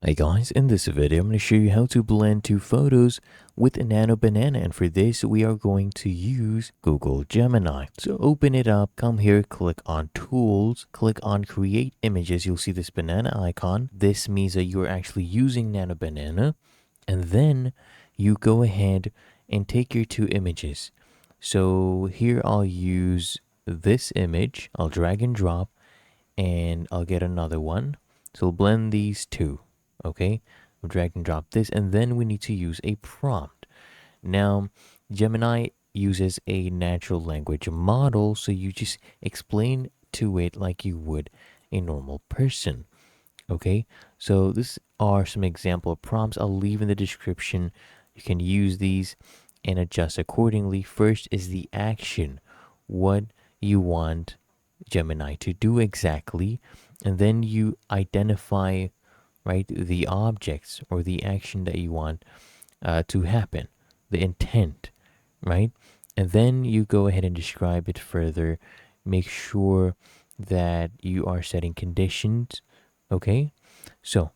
Hey guys, in this video I'm going to show you how to blend two photos with a Nano Banana, and for this we are going to use Google Gemini. So open it up, come here, click on Tools, click on Create Images. You'll see this banana icon. This means that you're actually using Nano Banana, and then you go ahead and take your two images. So here I'll use this image, I'll drag and drop, and I'll get another one. So we'll blend these two. Okay, we'll drag and drop this, and then we need to use a prompt. Now, Gemini uses a natural language model, so you just explain to it like you would a normal person. Okay, so these are some example prompts I'll leave in the description. You can use these and adjust accordingly. First is the action, what you want Gemini to do exactly, and then you identify, right, the objects or the action that you want to happen, the intent, right? And then you go ahead and describe it further. Make sure that you are setting conditions. Okay, so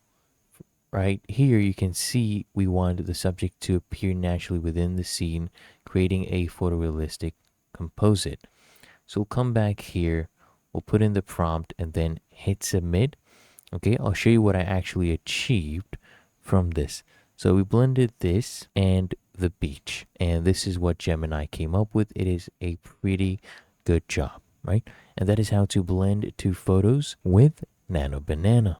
right here you can see we want the subject to appear naturally within the scene, creating a photorealistic composite. So we'll come back here, we'll put in the prompt and then hit submit. Okay, I'll show you what I actually achieved from this. So we blended this and the beach, and this is what Gemini came up with. It is a pretty good job, right? And that is how to blend two photos with Nano Banana.